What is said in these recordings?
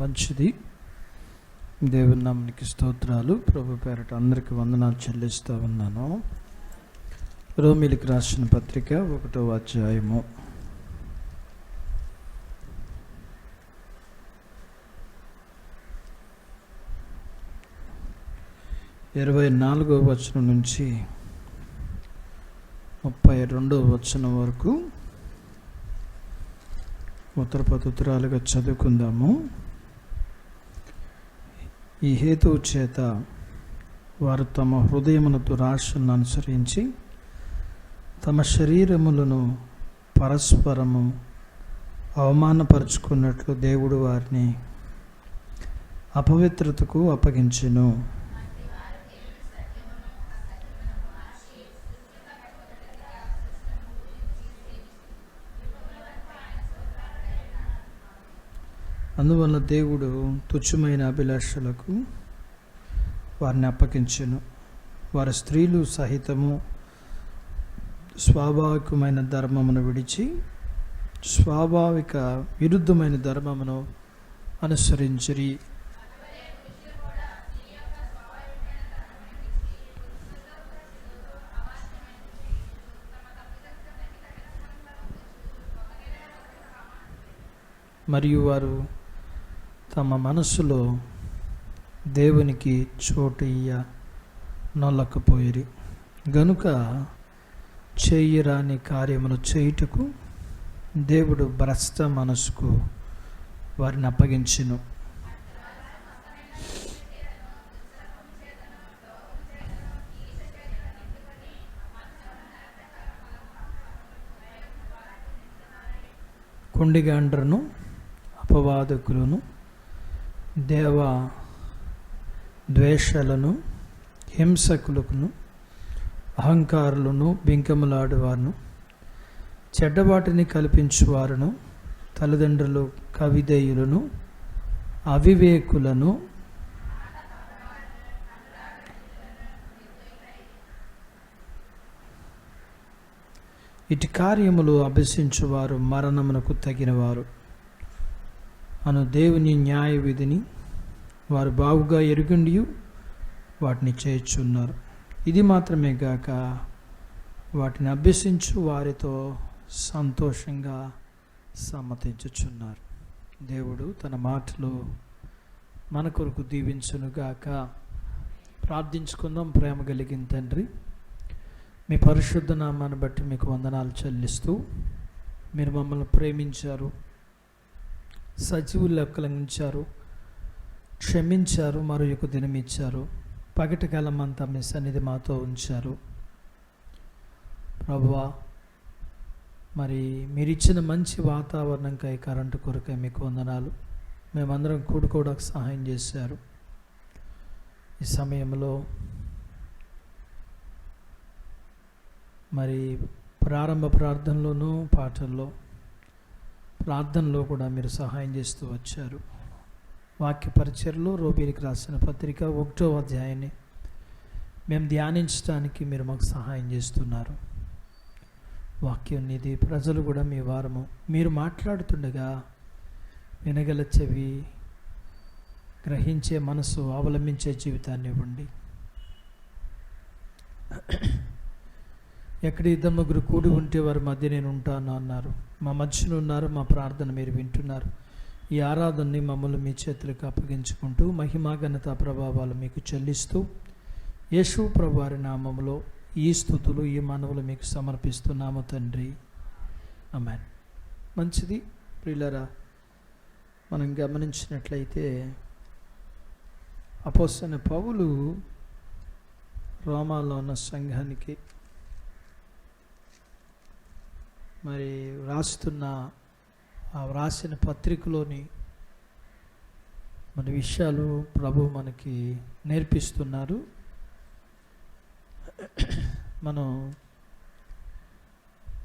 మంచిది. దేవుని నామానికి స్తోత్రాలు. ప్రభు పేరట అందరికీ వందనాలు చెల్లిస్తూ ఉన్నాను. రోమీయులకు రాసిన పత్రిక 1వ అధ్యాయము 24వ వచనం నుంచి 32వ వచనం వరకు ఉత్తరాలుగా చదువుకుందాము. ఈ హేతువు చేత వారు తమ హృదయమున దురాశలను అనుసరించి తమ శరీరములను పరస్పరము అవమానపరుచుకున్నట్లు దేవుడు వారిని అపవిత్రతకు అప్పగించెను. అందువల్ల దేవుడు తుచ్చమైన అభిలాషలకు వారిని అప్పగించెను. వారి స్త్రీలు సహితము స్వాభావికమైన ధర్మమును విడిచి స్వాభావిక విరుద్ధమైన ధర్మమును అనుసరించిరి. మరియు వారు తమ మనస్సులో దేవునికి చోటు నొల్లకపోయిరి గనుక చేయరాని కార్యములు చేయుటకు దేవుడు భ్రష్ట మనసుకు వారిని అప్పగించెను. కుండిగాండ్రను అపవాదకులను దేవ ద్వేషాలను హింసకులను అహంకారులను బింకములాడువారును చెడ్డవాటిని కల్పించువారును తల్లిదండ్రులు కవిదేయులను అవివేకులను ఇటు కార్యములు అభ్యసించువారు మరణమునకు తగినవారు అను దేవుని న్యాయ విధిని వారు బాగుగా ఎరుగుండి వాటిని చేయుచున్నారు. ఇది మాత్రమే గాక వాటిని అభ్యసించు వారితో సంతోషంగా సమ్మతించుచున్నారు. దేవుడు తన మాటలు మన కొరకు దీవించునుగాక. ప్రార్థించుకుందాం. ప్రేమ కలిగిన తండ్రి, మీ పరిశుద్ధ నామాన్ని బట్టి మీకు వందనాలు చెల్లిస్తూ, మీరు మమ్మల్ని ప్రేమించారు, సజీవులు లెక్కలించారు, క్షమించారు, మరొక దినం ఇచ్చారు, పగటి కాలం అంతా మీ సన్నిధి మాతో ఉంచారు. ప్రభువా, మరి మీరిచ్చిన మంచి వాతావరణంకై, కరెంటు కొరకై మీకు వందనాలు. మేమందరం కూడుకోవడానికి సహాయం చేశారు. ఈ సమయంలో మరి ప్రారంభ ప్రార్థనలోనూ పాటల్లో ప్రార్థనలో కూడా మీరు సహాయం చేస్తూ వచ్చారు. వాక్య పరిచయలో రోమీయులకు రాసిన పత్రిక 1వ అధ్యాయాన్ని మేము ధ్యానించడానికి మీరు మాకు సహాయం చేస్తున్నారు. వాక్యం ఇది ప్రజలు కూడా మీ వారము. మీరు మాట్లాడుతుండగా వినగల చెవి, గ్రహించే మనసు, అవలంబించే జీవితాన్ని ఇవ్వండి. ఎక్కడ 2-3 కూడి ఉంటే వారి మధ్య నేను ఉంటాను అన్నారు. మా మధ్యన ఉన్నారు. మా ప్రార్థన మీరు వింటున్నారు. ఈ ఆరాధనని మమ్మల్ని మీ చేతులకు అప్పగించుకుంటూ మహిమా ఘనత ప్రభావాలు మీకు చెల్లిస్తూ యేసు ప్రభు వారి నామములో ఈ స్తుతులు, ఈ మనవులు మీకు సమర్పిస్తున్నాము తండ్రి. ఆమేన్. మంచిది ప్రియులారా, మనం గమనించినట్లయితే అపోస్తలుడైన పౌలు రోమాలో ఉన్న సంఘానికి మరి వ్రాసిన పత్రికలోని మన విషయాలు ప్రభు మనకి నేర్పిస్తున్నారు. మనం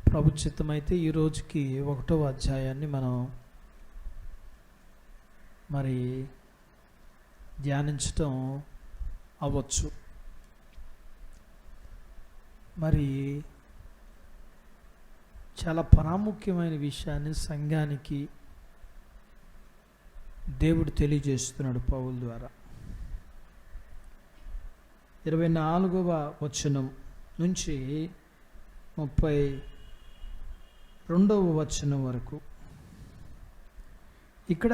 ప్రభు చిత్తమైతే ఈ రోజుకి 1వ అధ్యాయాన్ని మనం మరి ధ్యానించటం అవ్వచ్చు. మరి చాలా ప్రాముఖ్యమైన విషయాన్ని సంఘానికి దేవుడు తెలియజేస్తున్నాడు పౌలు ద్వారా. 24వ వచనం నుంచి 32వ వచనం వరకు ఇక్కడ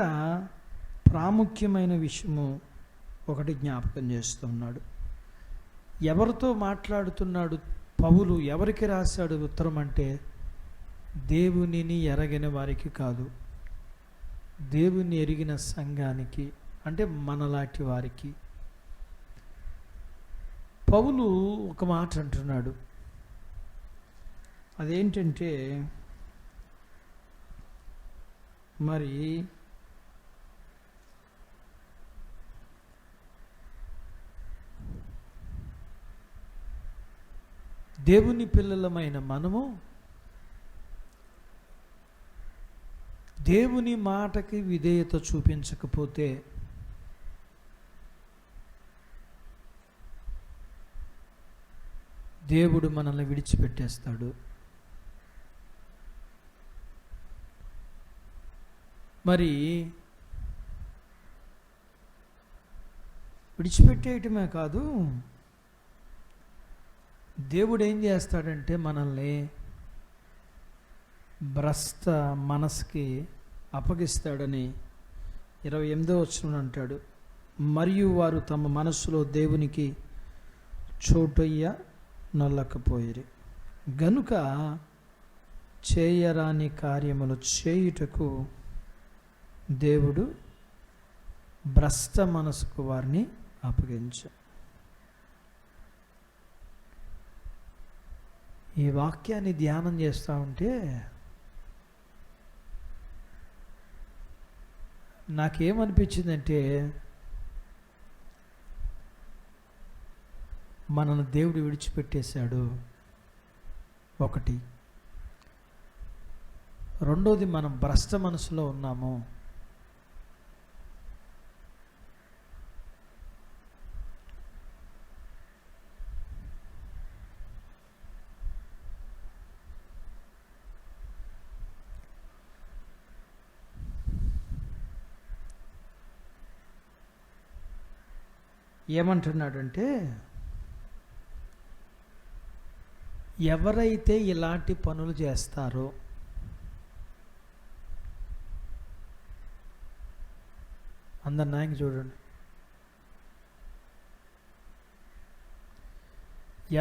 ప్రాముఖ్యమైన విషయము ఒకటి జ్ఞాపకం చేస్తున్నాడు. ఎవరితో మాట్లాడుతున్నాడు పౌలు? ఎవరికి రాశాడు ఉత్తరం అంటే దేవునిని ఎరగిన వారికి కాదు, దేవుని ఎరిగిన సంఘానికి, అంటే మనలాంటి వారికి. పౌలు ఒక మాట అంటున్నాడు, అదేంటంటే మరి దేవుని పిల్లలమైన మనము దేవుని మాటకి విధేయత చూపించకపోతే దేవుడు మనల్ని విడిచిపెట్టేస్తాడు. మరి విడిచిపెట్టేయటమే కాదు, దేవుడు ఏం చేస్తాడంటే మనల్ని భ్రష్ట మనసుకి అప్పగిస్తాడని 28వ వచనం అంటాడు. మరియు వారు తమ మనస్సులో దేవునికి చోటయ్య నొల్లకపోయిరి గనుక చేయరాని కార్యములు చేయుటకు దేవుడు భ్రష్ట మనసుకు వారిని అప్పగించాడు. ఈ వాక్యాన్ని ధ్యానం చేస్తూ ఉంటే నాకేమనిపించిందంటే, మనల్ని దేవుడు విడిచిపెట్టేశాడు ఒకటి. రెండోది, మనం భ్రష్ట మనసులో ఉన్నాము. ఏమంటున్నాడంటే, ఎవరైతే ఇలాంటి పనులు చేస్తారో అందరు నాయకు చూడండి,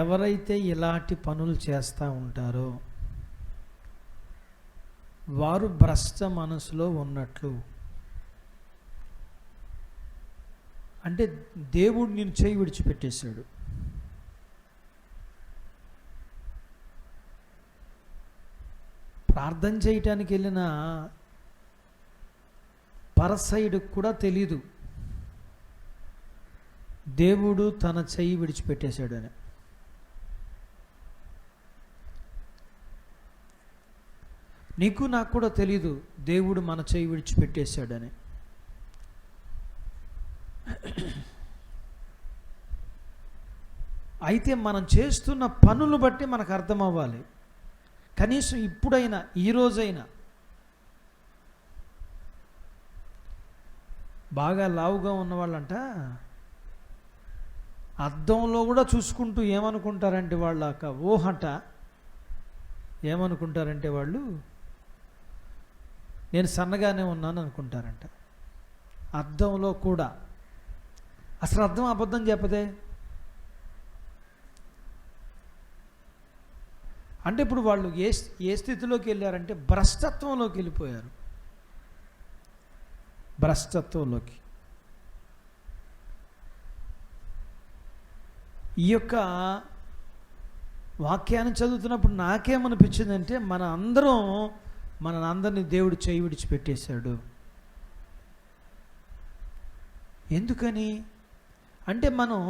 ఎవరైతే ఇలాంటి పనులు చేస్తూ ఉంటారో వారు భ్రష్ట మనసులో ఉన్నట్లు. అంటే దేవుడు నేను చేయి విడిచిపెట్టేశాడు. ప్రార్థన చేయటానికి వెళ్ళిన పరసైడుకు కూడా తెలీదు దేవుడు తన చెయ్యి విడిచిపెట్టేశాడని. నీకు నాకు కూడా తెలీదు దేవుడు మన చెయ్యి విడిచిపెట్టేశాడని. అయితే మనం చేస్తున్న పనులు బట్టి మనకు అర్థం అవ్వాలి. కనీసం ఇప్పుడైనా, ఈరోజైనా బాగా లావుగా ఉన్నవాళ్ళంట అద్దంలో కూడా చూసుకుంటూ ఏమనుకుంటారంటే వాళ్ళక ఊహట ఏమనుకుంటారంటే వాళ్ళు నేను సన్నగానే ఉన్నాను అనుకుంటారంట. అద్దంలో కూడా అసలు అర్థం అబద్ధం చెప్పదే. అంటే ఇప్పుడు వాళ్ళు ఏ స్థితిలోకి వెళ్ళారంటే భ్రష్టత్వంలోకి వెళ్ళిపోయారు. భ్రష్టత్వంలోకి. ఈ యొక్క వాక్యాన్ని చదువుతున్నప్పుడు నాకేమనిపించిందంటే మనందరినీ దేవుడు చేయి విడిచిపెట్టేశాడు. ఎందుకని అంటే మనం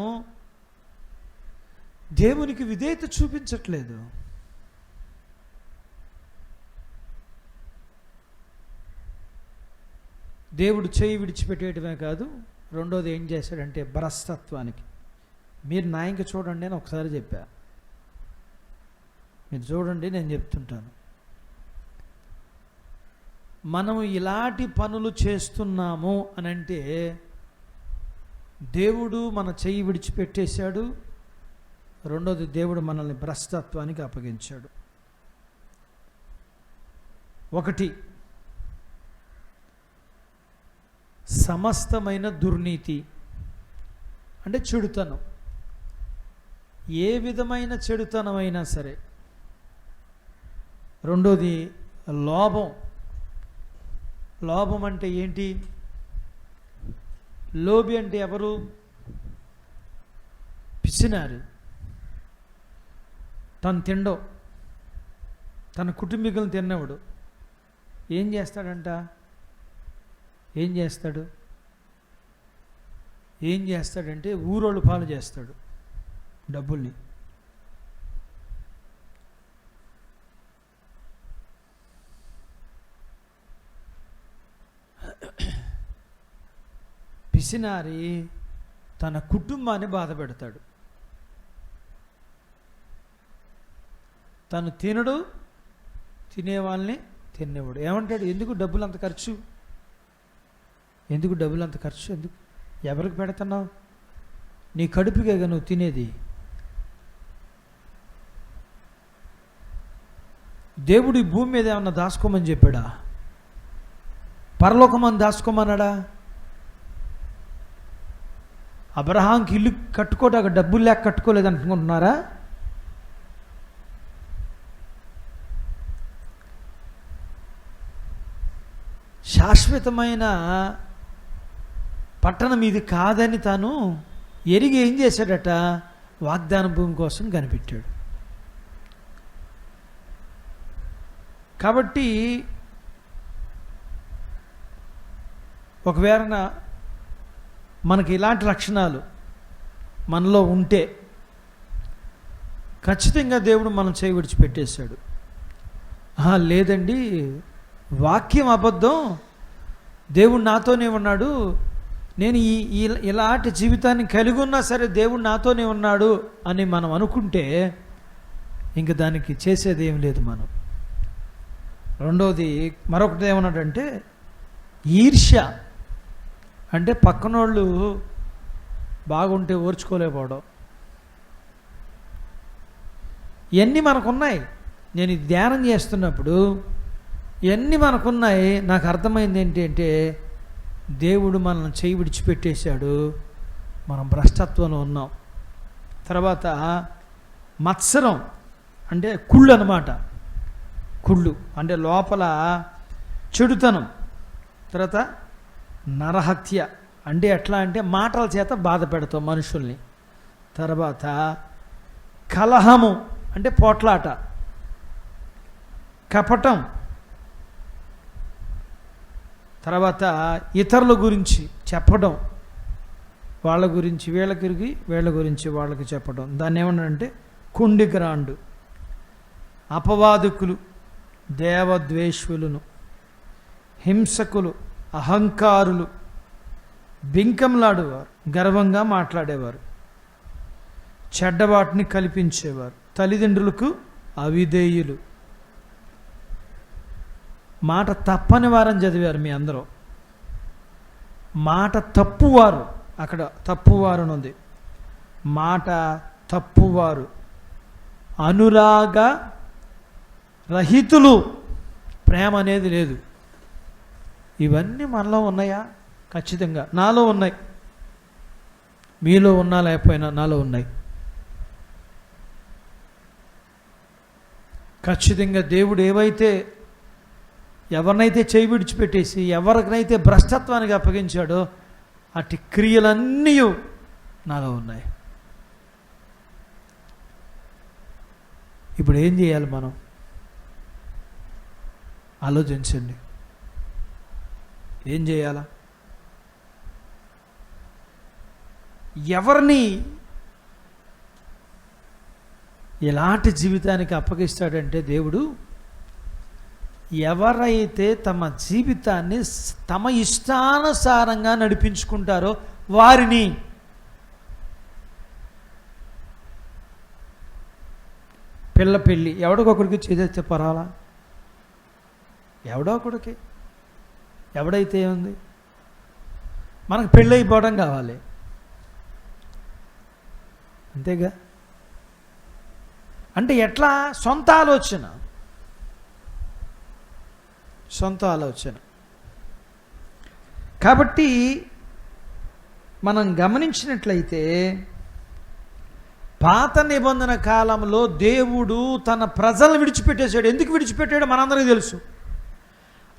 దేవునికి విధేయత చూపించట్లేదు. దేవుడు చేయి విడిచిపెట్టేయటమే కాదు, రెండోది ఏం చేశాడంటే భ్రష్టత్వానికి. మీరు నా ఇంక చూడండి అని ఒకసారి చెప్పా, మీరు చూడండి నేను చెప్తుంటాను. మనం ఇలాంటి పనులు చేస్తున్నాము అని అంటే దేవుడు మన చెయ్యి విడిచిపెట్టేశాడు. రెండోది, దేవుడు మనల్ని భ్రష్టత్వానికి అప్పగించాడు. ఒకటి, సమస్తమైన దుర్నీతి అంటే చెడుతనం. ఏ విధమైన చెడుతనమైనా సరే. రెండోది, లోభం. లోభం అంటే ఏంటి? లోభి అంటే ఎవరు? పిసినారు. తను తిండో, తన కుటుంబీకులను తిన్నవాడు ఏం చేస్తాడంట? ఏం చేస్తాడంటే ఊరోళ్ళు పాలు చేస్తాడు డబ్బుల్ని. పిసినారి తన కుటుంబాన్ని బాధ పెడతాడు. తను తినడు, తినేవాళ్ళని తినేవాడు. ఏమంటాడు? ఎందుకు డబ్బులు అంత ఖర్చు? ఎందుకు ఎవరికి పెడుతున్నావు? నీ కడుపుకేగా నువ్వు తినేది. దేవుడు ఈ భూమి మీద ఏమన్నా దాచుకోమని చెప్పాడా? పరలోకమని దాచుకోమన్నాడా? అబ్రహాంకి ఇల్లు కట్టుకోవడానికి డబ్బులు లేక కట్టుకోలేదు అనుకుంటున్నారా? శాశ్వతమైన పట్టణం ఇది కాదని తాను ఎరిగి ఏం చేశాడట? వాగ్దాన భూమి కోసం కనిపెట్టాడు. కాబట్టి ఒకవేళ మనకి ఇలాంటి లక్షణాలు మనలో ఉంటే ఖచ్చితంగా దేవుడు మనం చేయి విడిచిపెట్టేశాడు. లేదండి, వాక్యం అబద్ధం, దేవుడు నాతోనే ఉన్నాడు, నేను ఇలాంటి జీవితాన్ని కలిగి ఉన్నా సరే దేవుడు నాతోనే ఉన్నాడు అని మనం అనుకుంటే ఇంక దానికి చేసేది ఏం లేదు మనం. రెండవది, మరొకటి ఏమన్నాడంటే ఈర్ష్య. అంటే పక్కనోళ్ళు బాగుంటే ఓర్చుకోలేకపోవడం. ఇవన్నీ మనకున్నాయి. నేను ఇది ధ్యానం చేస్తున్నప్పుడు ఇవన్నీ మనకున్నాయి. నాకు అర్థమైంది ఏంటంటే దేవుడు మనల్ని చేయి విడిచిపెట్టేశాడు, మనం భ్రష్టత్వంలో ఉన్నాం. తర్వాత మత్సరం అంటే కుళ్ళు అన్నమాట. కుళ్ళు అంటే లోపల చెడుతనం. తర్వాత నరహత్య అంటే ఎట్లా అంటే మాటల చేత బాధ పెడతాం మనుషుల్ని. తర్వాత కలహము అంటే పోట్లాట. కపటం. తర్వాత ఇతరుల గురించి చెప్పడం, వాళ్ళ గురించి వీళ్ళకి, వీళ్ళ గురించి వాళ్ళకి చెప్పడం. దాన్ని ఏమన్నాడంటే కుండిగ్రాండు. అపవాదకులు, దేవద్వేషులను, హింసకులు, అహంకారులు, బింకంలాడేవారు, గర్వంగా మాట్లాడేవారు, చెడ్డవాటిని కల్పించేవారు, తల్లిదండ్రులకు అవిధేయులు. మాట తప్పని వారని చదివారు మీ అందరూ. మాట తప్పువారు, అక్కడ తప్పువారు ఉంది. మాట తప్పువారు, అనురాగ రహితులు, ప్రేమ అనేది లేదు. ఇవన్నీ మనలో ఉన్నాయా? ఖచ్చితంగా నాలో ఉన్నాయి. మీలో ఉన్నా లేకపోయినా నాలో ఉన్నాయి. ఖచ్చితంగా దేవుడు ఎవరినైతే చేయి విడిచిపెట్టేసి ఎవరికైతే భ్రష్టత్వానికి అప్పగించాడో అట్టి క్రియలన్నీ నాలో ఉన్నాయి. ఇప్పుడు ఏం చేయాలి మనం? ఆలోచించండి. ఏం చేయాలా? ఎవరిని ఎలాంటి జీవితానికి అప్పగిస్తాడంటే దేవుడు, ఎవరైతే తమ జీవితాన్ని తమ ఇష్టానుసారంగా నడిపించుకుంటారో వారిని. పెళ్ళి ఎవడికొకడికి చేసేస్తే పర్వాలా? ఎవడో ఒకడికి ఎవడైతే ఉంది, మనకు పెళ్ళి అయిపోవడం కావాలి, అంతేగా. అంటే ఎట్లా? సొంత ఆలోచన. కాబట్టి మనం గమనించినట్లయితే పాత నిబంధన కాలంలో దేవుడు తన ప్రజలను విడిచిపెట్టేశాడు. ఎందుకు విడిచిపెట్టాడో మనందరికీ తెలుసు.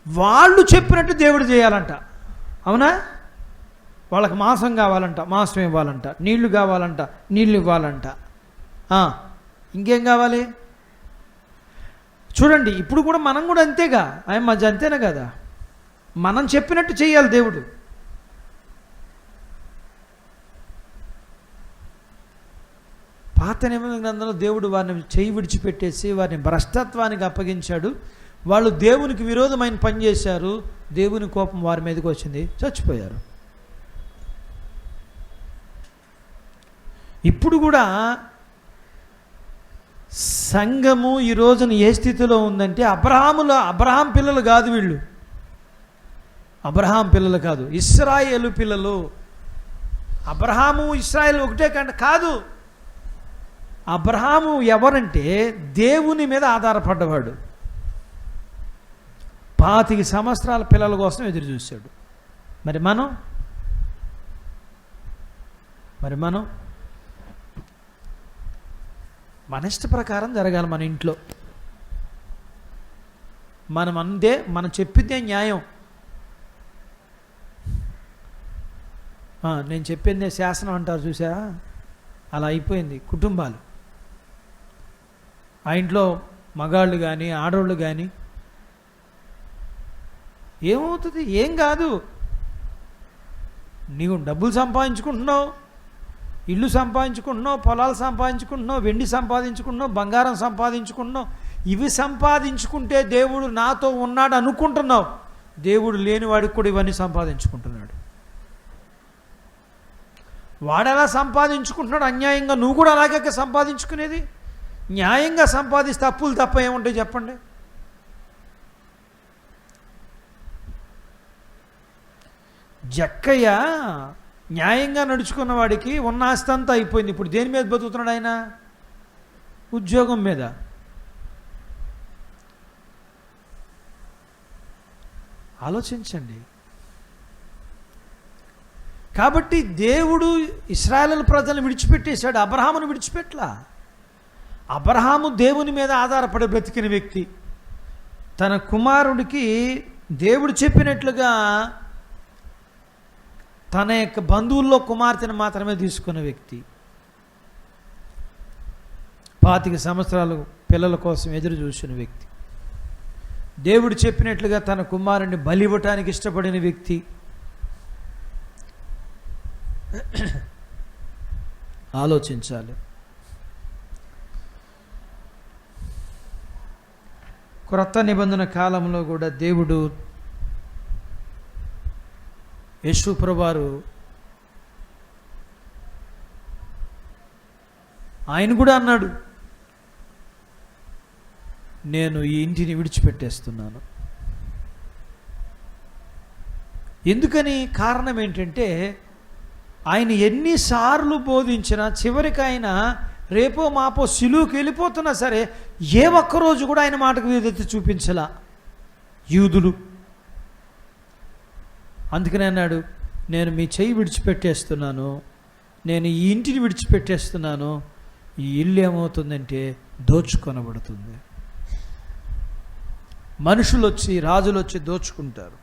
వాళ్ళు చెప్పినట్టు దేవుడు చేయాలంట, అవునా? వాళ్ళకి మాంసం కావాలంట, మాంసం ఇవ్వాలంట, నీళ్లు కావాలంట, నీళ్లు ఇవ్వాలంట, ఇంకేం కావాలి? చూడండి, ఇప్పుడు కూడా మనం కూడా అంతేగా, ఆయన మధ్య అంతేనా కదా? మనం చెప్పినట్టు చేయాలి దేవుడు. పాత నిబంధన గ్రంథంలో దేవుడు వారిని చేయి విడిచిపెట్టేసి వారిని భ్రష్టత్వానికి అప్పగించాడు. వాళ్ళు దేవునికి విరోధమైన పని చేశారు, దేవుని కోపం వారి మీదకి వచ్చింది, చచ్చిపోయారు. ఇప్పుడు కూడా సంఘము ఈ రోజున ఏ స్థితిలో ఉందంటే, అబ్రహాం పిల్లలు కాదు వీళ్ళు, అబ్రహాం పిల్లలు కాదు, ఇశ్రాయేలు పిల్లలు. అబ్రహాము ఇశ్రాయేలు ఒకటే కాదు. అబ్రహాము ఎవరంటే దేవుని మీద ఆధారపడ్డవాడు. 25 సంవత్సరాల పిల్లల కోసం ఎదురు చూశాడు. మరి మనం మన ఇష్ట ప్రకారం జరగాలి. మన ఇంట్లో మనం చెప్పిందే న్యాయం. నేను చెప్పిందే శాసనం అంటారు చూసారా, అలా అయిపోయింది కుటుంబాలు. ఆ ఇంట్లో మగాళ్ళు కానీ ఆడవాళ్ళు కానీ ఏమవుతుంది? ఏం కాదు. నీవు డబ్బులు సంపాదించుకుంటున్నావు, ఇల్లు సంపాదించుకుంటున్నావు, పొలాలు సంపాదించుకుంటున్నావు, వెండి సంపాదించుకుంటున్నావు, బంగారం సంపాదించుకుంటున్నావు. ఇవి సంపాదించుకుంటే దేవుడు నాతో ఉన్నాడు అనుకుంటున్నావు. దేవుడు లేనివాడికి కూడా ఇవన్నీ సంపాదించుకుంటున్నాడు. వాడు ఎలా సంపాదించుకుంటున్నాడు అన్యాయంగా, నువ్వు కూడా అలాగే సంపాదించుకునేది. న్యాయంగా సంపాదిస్తే అప్పులు తప్ప ఏముంటాయి చెప్పండి? జక్కయ్య న్యాయంగా నడుచుకున్న వాడికి ఉన్న ఆస్తి అంతా అయిపోయింది. ఇప్పుడు దేని మీద బతుకుతున్నాడు ఆయన? ఉద్యోగం మీద. ఆలోచించండి. కాబట్టి దేవుడు ఇశ్రాయేలు ప్రజలను విడిచిపెట్టేశాడు, అబ్రహామును విడిచిపెట్టలా. అబ్రహాము దేవుని మీద ఆధారపడి బ్రతికిన వ్యక్తి. తన కుమారుడికి దేవుడు చెప్పినట్లుగా తన యొక్క బంధువుల్లో కుమార్తెను మాత్రమే తీసుకున్న వ్యక్తి. 25 సంవత్సరాలు పిల్లల కోసం ఎదురు చూసిన వ్యక్తి. దేవుడు చెప్పినట్లుగా తన కుమారుడిని బలి ఇవ్వటానికి ఇష్టపడిన వ్యక్తి. ఆలోచించాలి. క్రొత్త నిబంధన కాలంలో కూడా దేవుడు యేసు ప్రభువారు ఆయన కూడా అన్నాడు, నేను ఈ ఇంటిని విడిచిపెట్టేస్తున్నాను. ఎందుకని? కారణం ఏంటంటే ఆయన ఎన్నిసార్లు బోధించినా చివరికి ఆయన రేపో మాపో సిలువుకి వెళ్ళిపోతున్నా సరే ఏ ఒక్కరోజు కూడా ఆయన మాటకు విధేయత చూపించలా యూదులు. అందుకనే అన్నాడు, నేను మీ చెయ్యి విడిచిపెట్టేస్తున్నాను, నేను ఈ ఇంటిని విడిచిపెట్టేస్తున్నాను. ఈ ఇల్లు ఏమవుతుందంటే దోచుకొనబడుతుంది. మనుషులు వచ్చి, రాజులు వచ్చి దోచుకుంటారు.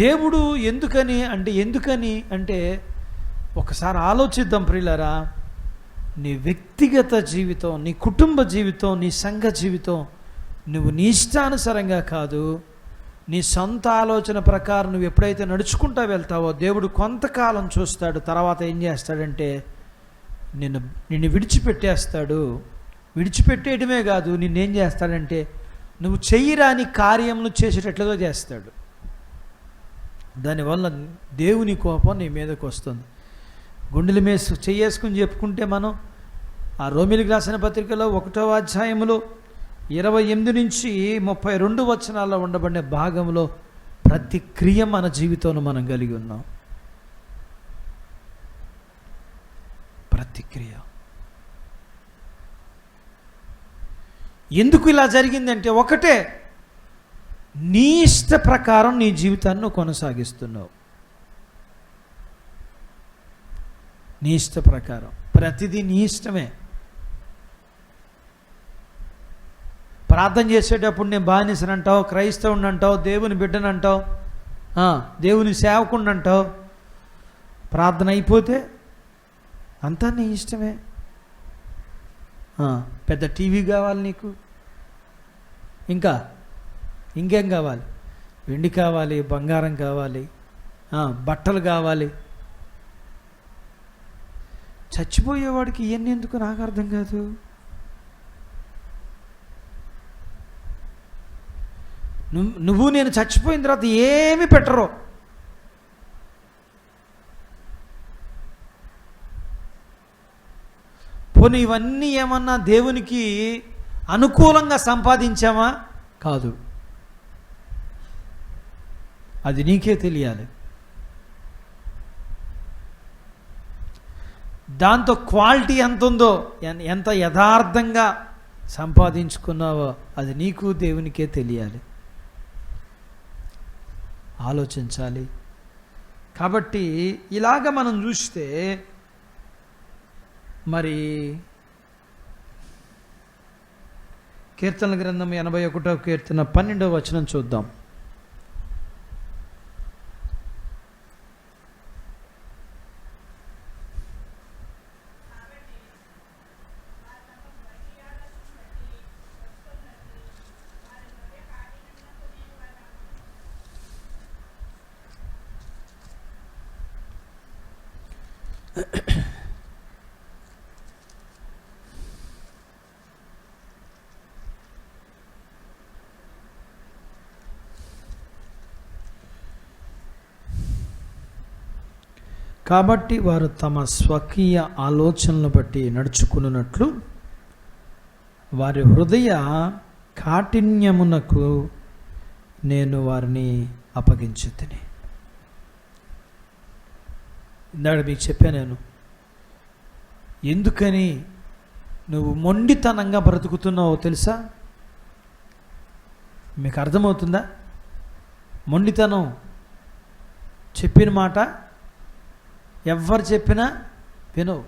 దేవుడు ఎందుకని అంటే ఒకసారి ఆలోచిద్దాం ప్రియులారా. నీ వ్యక్తిగత జీవితం, నీ కుటుంబ జీవితం, నీ సంఘ జీవితం నువ్వు నీ ఇష్టానుసారంగా కాదు, నీ సొంత ఆలోచన ప్రకారం నువ్వు ఎప్పుడైతే నడుచుకుంటూ వెళ్తావో దేవుడు కొంతకాలం చూస్తాడు. తర్వాత ఏం చేస్తాడంటే నిన్ను విడిచిపెట్టేస్తాడు. విడిచిపెట్టేయడమే కాదు, నిన్నేం చేస్తాడంటే నువ్వు చెయ్యరాని కార్యమును చేసేటట్లుగా చేస్తాడు. దానివల్ల దేవుని కోపం నీ మీదకి వస్తుంది. గుండెల మీద చెయ్యేసుకుని చెప్పుకుంటే మనం ఆ రోమిలికి రాసిన పత్రికలో 1వ అధ్యాయంలో 28 నుంచి 32 వచనాల్లో ఉండబడిన భాగంలో ప్రతి క్రియ మన జీవితంలో మనం కలిగి ఉన్నాం. ప్రతి క్రియ. ఎందుకు ఇలా జరిగిందంటే ఒకటే, నీ ఇష్ట ప్రకారం నీ జీవితాన్ని నువ్వు కొనసాగిస్తున్నావు. నీ ఇష్ట ప్రకారం ప్రతిదీ నీ ఇష్టమే. ప్రార్థన చేసేటప్పుడు నేను బానిసని అంటావు, క్రైస్తవుని అంటావు, దేవుని బిడ్డని అంటావు, దేవుని సేవకుని అంటావు. ప్రార్థన అయిపోతే అంతా నీ ఇష్టమే. పెద్ద టీవీ కావాలి నీకు, ఇంకేం కావాలి? వెండి కావాలి, బంగారం కావాలి, బట్టలు కావాలి. చచ్చిపోయేవాడికి ఇవన్నీ ఎందుకు నాకు అర్థం కాదు. నువ్వు నేను చచ్చిపోయిన తర్వాత ఏమీ పెట్టరు. పోనీ ఇవన్నీ ఏమన్నా దేవునికి అనుకూలంగా సంపాదించామా? కాదు. అది నీకే తెలియాలి. దాంతో క్వాలిటీ ఎంత ఉందో, ఎంత యథార్థంగా సంపాదించుకున్నావో అది నీకు దేవునికే తెలియాలి. ఆలోచించాలి. కాబట్టి ఇలాగ మనం చూస్తే మరి కీర్తనల గ్రంథం 81వ కీర్తన 12వ వచనం చూద్దాం. కాబట్టి వారు తమ స్వకీయ ఆలోచనలు బట్టి నడుచుకున్నట్లు వారి హృదయ కాఠిన్యమునకు నేను వారిని అప్పగించుతిని. ఇందాక మీకు చెప్పాను నేను, ఎందుకని నువ్వు మొండితనంగా బ్రతుకుతున్నావో తెలుసా? మీకు అర్థమవుతుందా? మొండితనం, చెప్పిన మాట ఎవరు చెప్పినా వినవు.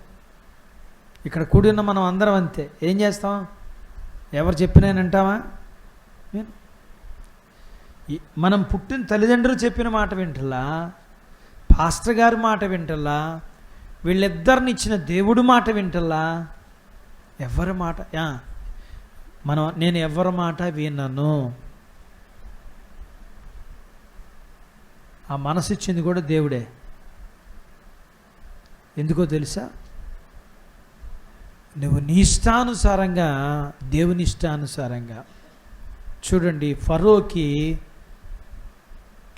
ఇక్కడ కూడి ఉన్న మనం అందరం అంతే. ఏం చేస్తాం? ఎవరు చెప్పినా వింటామా? మనం పుట్టిన తల్లిదండ్రులు చెప్పిన మాట వింటలా, పాస్టర్ గారి మాట వింటలా, వీళ్ళిద్దరిని ఇచ్చిన దేవుడి మాట వింటలా, ఎవరి మాట నేను ఎవరి మాట విన్నాను. ఆ మనసు ఇచ్చింది కూడా దేవుడే. ఎందుకో తెలుసా? నువ్వు నీ ఇష్టానుసారంగా, దేవుని ఇష్టానుసారంగా. చూడండి, ఫరోకి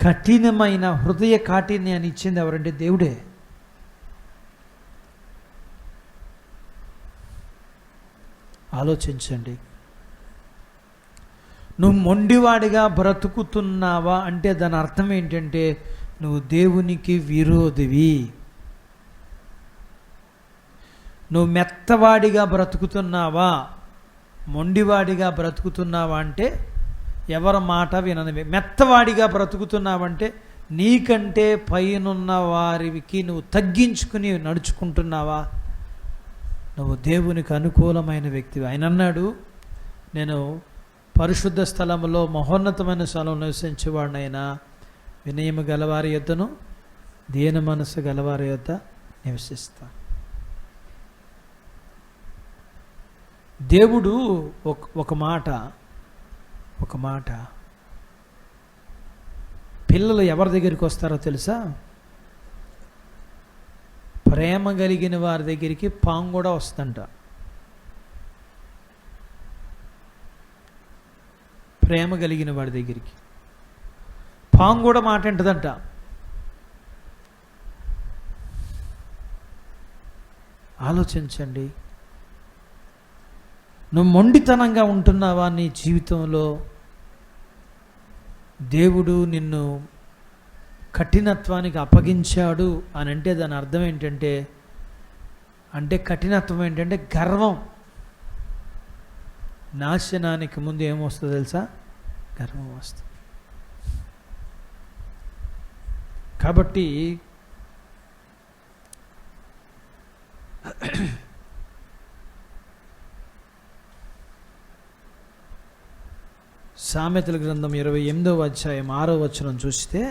కఠినమైన హృదయ కాఠిన్యాన్ని ఇచ్చింది ఎవరంటే దేవుడే. ఆలోచించండి. నువ్వు మొండివాడిగా బ్రతుకుతున్నావా అంటే దాని అర్థం ఏంటంటే నువ్వు దేవునికి విరోధివి. నువ్వు మెత్తవాడిగా బ్రతుకుతున్నావా, మొండివాడిగా బ్రతుకుతున్నావా అంటే ఎవరి మాట విననివి. మెత్తవాడిగా బ్రతుకుతున్నావంటే నీకంటే పైనున్న వారికి నువ్వు తగ్గించుకుని నడుచుకుంటున్నావా, నువ్వు దేవునికి అనుకూలమైన వ్యక్తివి. ఆయన అన్నాడు, నేను పరిశుద్ధ స్థలంలో మహోన్నతమైన స్థలంలో నివసించేవాడినైనా వినయము గలవారి యొద్దను దీన మనసు గలవారి యొద్ద నివసిస్తా. దేవుడు ఒక మాట పిల్లలు ఎవరి దగ్గరికి వస్తారో తెలుసా? ప్రేమ కలిగిన వారి దగ్గరికి పాము కూడా వస్తుందంట. ప్రేమ కలిగిన వాడి దగ్గరికి పాము కూడా మాట వింటదంట. ఆలోచించండి. నువ్వు మొండితనంగా ఉంటున్నావా నీ జీవితంలో? దేవుడు నిన్ను కఠినత్వానికి అప్పగించాడు అని అంటే దాని అర్థం ఏంటంటే, కఠినత్వం ఏంటంటే గర్వం. నాశనానికి ముందు ఏమొస్తుందో తెలుసా? గర్వం వస్తుంది. కాబట్టి సామెతల గ్రంథం 28వ అధ్యాయం 6వ వచనం చూస్తే,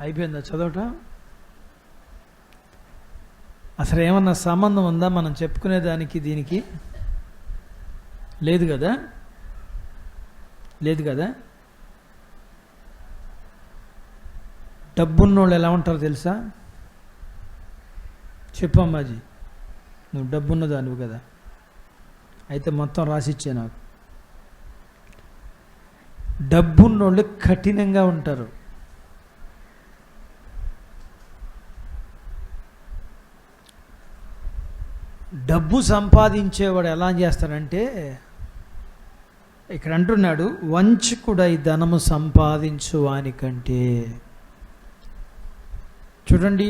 అయిపోయిందా చదవటం? అసలు ఏమన్నా సంబంధం ఉందా మనం చెప్పుకునేదానికి దీనికి? లేదు కదా, లేదు కదా. డబ్బున్నోళ్ళు ఎలా ఉంటారో తెలుసా? చెప్పమ్మాజీ, నువ్వు డబ్బున్నదానివి కదా, అయితే మొత్తం రాసిచ్చే నాకు. డబ్బున్నోళ్ళు కఠినంగా ఉంటారు. డబ్బు సంపాదించేవాడు ఎలా చేస్తాడంటే, ఇక్కడ అంటున్నాడు, వంచకుడై ధనము సంపాదించు వానికంటే. చూడండి,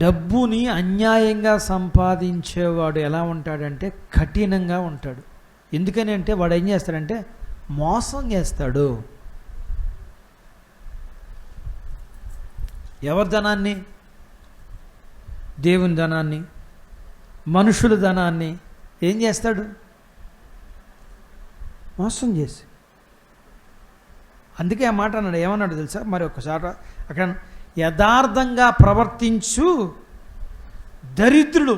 డబ్బుని అన్యాయంగా సంపాదించేవాడు ఎలా ఉంటాడంటే కఠినంగా ఉంటాడు. ఎందుకని అంటే వాడు ఏం చేస్తాడంటే మోసం చేస్తాడు. ఎవరి ధనాన్ని? దేవుని ధనాన్ని, మనుషుల ధనాన్ని ఏం చేస్తాడు? మోసం చేసి. అందుకే ఆ మాట అన్నాడు. ఏమన్నాడు తెలుసా? మరి ఒకసారి అక్కడ, యథార్థంగా ప్రవర్తించు దరిద్రుడు.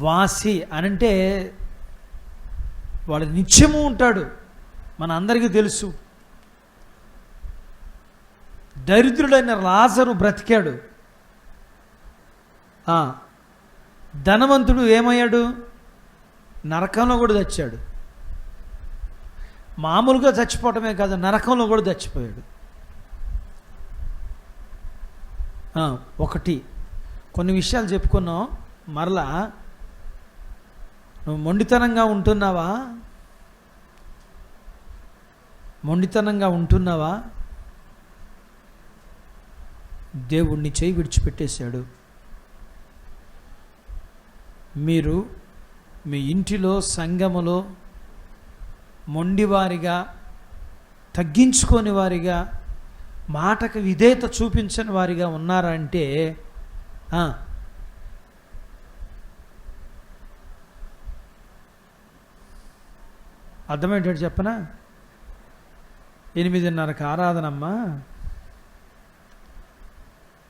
వాసి అనంటే వాడు నిత్యము ఉంటాడు, మన అందరికీ తెలుసు. దరిద్రుడైన లాజరు బ్రతికాడు. ధనవంతుడు ఏమయ్యాడు? నరకంలో కూడా చచ్చాడు. మామూలుగా చచ్చిపోవటమే కాదు, నరకంలో కూడా చచ్చిపోయాడు. ఒకటి, కొన్ని విషయాలు చెప్పుకున్నాం. మరలా నువ్వు మొండితనంగా ఉంటున్నావా? మొండితనంగా ఉంటున్నావా? దేవుణ్ణి చేయి విడిచిపెట్టేశాడు. మీరు మీ ఇంటిలో, సంఘములో మొండివారిగా, తగ్గించుకొని వారిగా, మాటకు విధేయత చూపించని వారిగా ఉన్నారంటే అర్థమేంటో చెప్పనా? 8:30కి ఆరాధనమ్మా,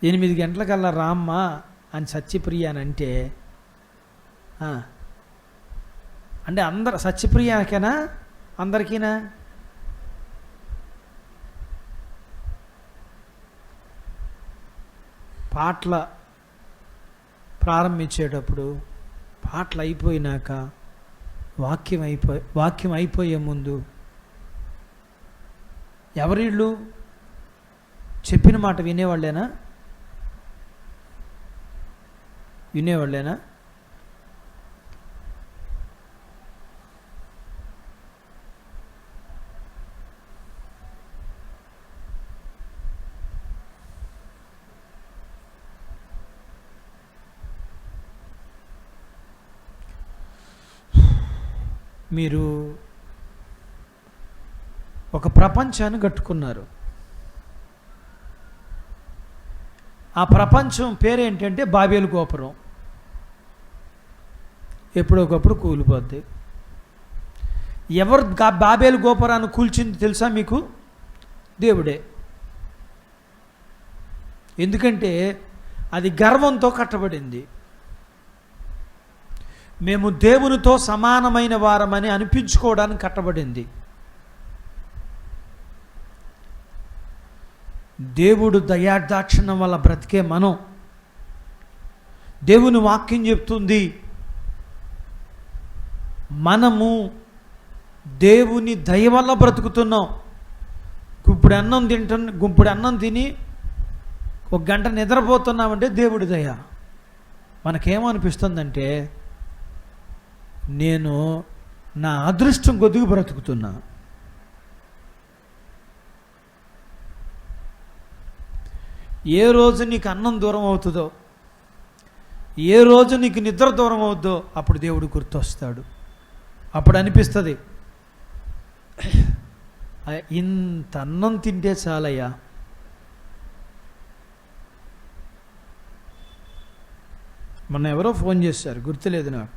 8 గంటలకల్లా రామ్మా అని సత్యప్రియ అని అంటే అందరు సత్యప్రియకేనా? అందరికీనా? పాటల ప్రారంభించేటప్పుడు, పాటలు అయిపోయినాక, వాక్యం అయిపోయే ముందు ఎవరిళ్ళు చెప్పిన మాట వినేవాళ్ళేనా? మీరు ఒక ప్రపంచాన్ని కట్టుకున్నారు. ఆ ప్రపంచం పేరేంటంటే బాబేలు గోపురం. ఎప్పుడొకప్పుడు కూలిపోద్ది. ఎవరు బాబేలు గోపురాన్ని కూల్చింది తెలుసా మీకు? దేవుడే. ఎందుకంటే అది గర్వంతో కట్టబడింది. మేము దేవునితో సమానమైన వారమని అనిపించుకోవడానికి కట్టబడింది. దేవుడు దయాదాక్షిణ్యం వల్ల బ్రతికే మనం, దేవుని వాక్యం చెప్తుంది మనము దేవుని దయ వల్ల బ్రతుకుతున్నాం. గుప్పుడు అన్నం తిని ఒక గంట నిద్రపోతున్నామంటే దేవుడి దయ. మనకేమనిపిస్తుందంటే నేను నా అదృష్టం కొద్దిగా బ్రతుకుతున్నా. ఏ రోజు నీకు అన్నం దూరం అవుతుందో, ఏ రోజు నీకు నిద్ర దూరం అవుద్దో అప్పుడు దేవుడు గుర్తొస్తాడు. అప్పుడు అనిపిస్తుంది ఇంత అన్నం తింటే చాలయ్యా. మొన్న ఎవరో ఫోన్ చేశారు, గుర్తులేదు నాకు.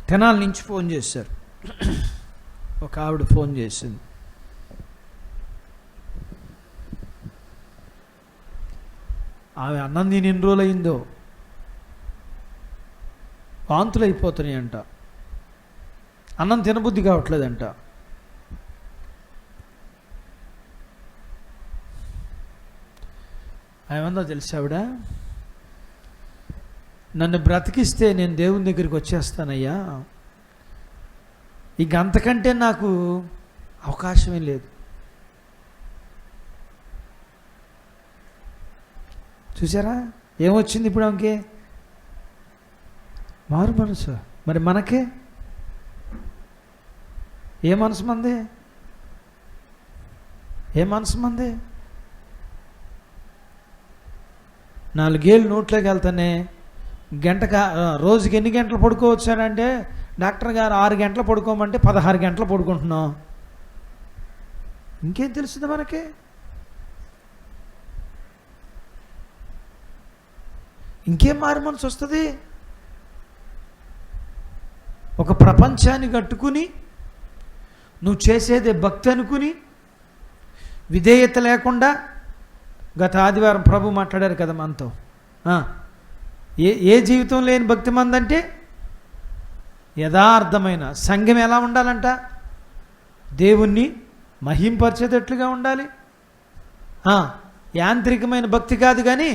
తెనాల నుంచి ఫోన్ చేశారు. ఒక ఆవిడ ఫోన్ చేసింది. ఆమె అన్నం తిని ఎన్ని రోజులు అయిందో, వాంతులు అయిపోతున్నాయంట, అన్నం తినబుద్ధి కావట్లేదంట. ఏమందో తెలుసా ఆవిడ, నన్ను బ్రతికిస్తే నేను దేవుని దగ్గరికి వచ్చేస్తానయ్యా, ఇక అంతకంటే నాకు అవకాశమే లేదు. చూసారా ఏమొచ్చింది ఇప్పుడు ఆమెకి? మారు మనసు. మరి మనకే ఏ మనసు మంది? ఏ మనసు మంది? 4 ఏళ్ళు నోట్లోకి వెళ్తానే రోజుకి ఎన్ని గంటలు పడుకోవచ్చానంటే డాక్టర్ గారు 6 గంటలు పడుకోమంటే 16 గంటలు పడుకుంటున్నాం. ఇంకేం తెలుస్తుంది మనకి? ఇంకేం మారు మనసు వస్తుంది? ఒక ప్రపంచాన్ని కట్టుకుని నువ్వు చేసేదే భక్తి అనుకుని విధేయత లేకుండా, గత ఆదివారం ప్రభు మాట్లాడారు కదా మనతో, ఏ జీవితం లేని భక్తి మందంటే యథార్థమైన సంఘం ఎలా ఉండాలంట? దేవుణ్ణి మహింపరిచేటట్లుగా ఉండాలి. యాంత్రికమైన భక్తి కాదు కానీ